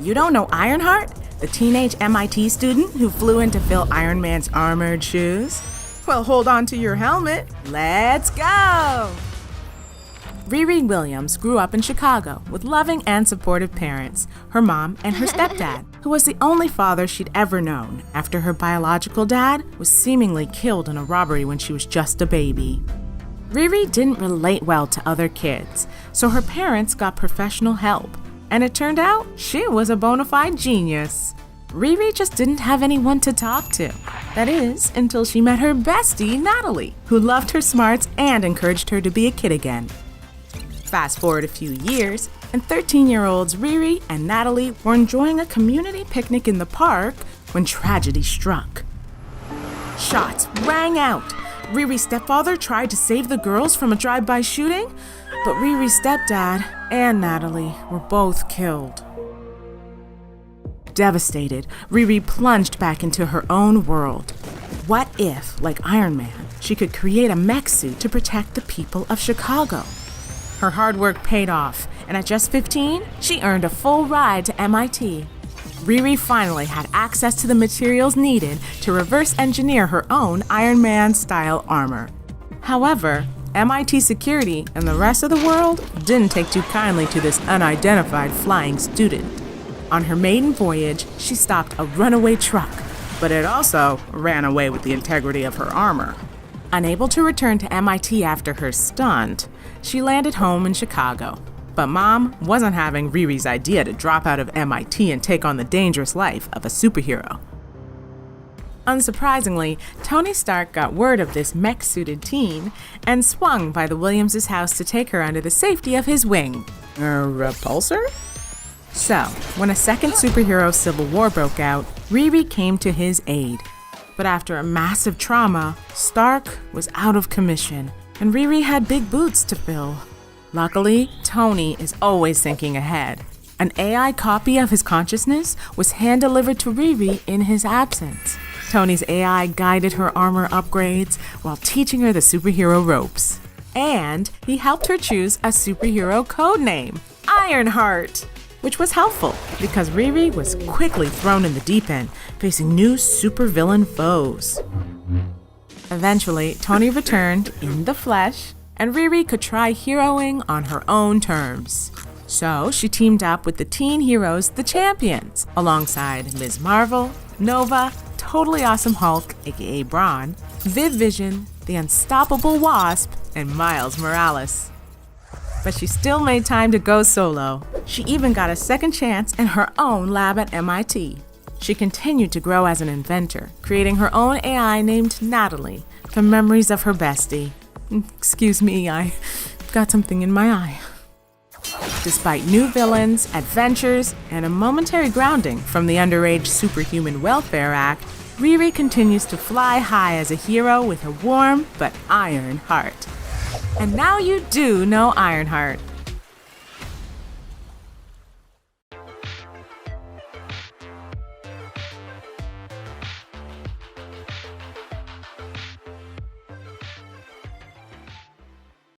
You don't know Ironheart, the teenage MIT student who flew in to fill Iron Man's armored shoes? Well, hold on to your helmet. Let's go! Riri Williams grew up in Chicago with loving and supportive parents, her mom and her stepdad, who was the only father she'd ever known after her biological dad was seemingly killed in a robbery when she was just a baby. Riri didn't relate well to other kids, so her parents got professional help, and it turned out she was a bona fide genius. Riri just didn't have anyone to talk to. That is, until she met her bestie, Natalie, who loved her smarts and encouraged her to be a kid again. Fast forward a few years, and 13-year-olds Riri and Natalie were enjoying a community picnic in the park when tragedy struck. Shots rang out. Riri's stepfather tried to save the girls from a drive-by shooting, but Riri's stepdad and Natalie were both killed. Devastated, Riri plunged back into her own world. What if, like Iron Man, she could create a mech suit to protect the people of Chicago? Her hard work paid off, and at just 15, she earned a full ride to MIT. Riri finally had access to the materials needed to reverse engineer her own Iron Man-style armor. However, MIT security and the rest of the world didn't take too kindly to this unidentified flying student. On her maiden voyage, she stopped a runaway truck, but it also ran away with the integrity of her armor. Unable to return to MIT after her stunt, she landed home in Chicago. But Mom wasn't having Riri's idea to drop out of MIT and take on the dangerous life of a superhero. Unsurprisingly, Tony Stark got word of this mech-suited teen and swung by the Williams' house to take her under the safety of his wing. A repulsor? So, when a second superhero civil war broke out, Riri came to his aid. But after a massive trauma, Stark was out of commission, and Riri had big boots to fill. Luckily, Tony is always thinking ahead. An AI copy of his consciousness was hand-delivered to Riri in his absence. Tony's AI guided her armor upgrades while teaching her the superhero ropes. And he helped her choose a superhero codename, Ironheart, which was helpful because Riri was quickly thrown in the deep end, facing new supervillain foes. Eventually, Tony returned in the flesh, and Riri could try heroing on her own terms. So she teamed up with the teen heroes, the Champions, alongside Ms. Marvel, Nova, Totally Awesome Hulk, aka Brawn, Viv Vision, the Unstoppable Wasp, and Miles Morales. But she still made time to go solo. She even got a second chance in her own lab at MIT. She continued to grow as an inventor, creating her own AI named Natalie from memories of her bestie. Excuse me, I got something in my eye. Despite new villains, adventures, and a momentary grounding from the Underage Superhuman Welfare Act, Riri continues to fly high as a hero with a warm but iron heart. And now you do know Ironheart.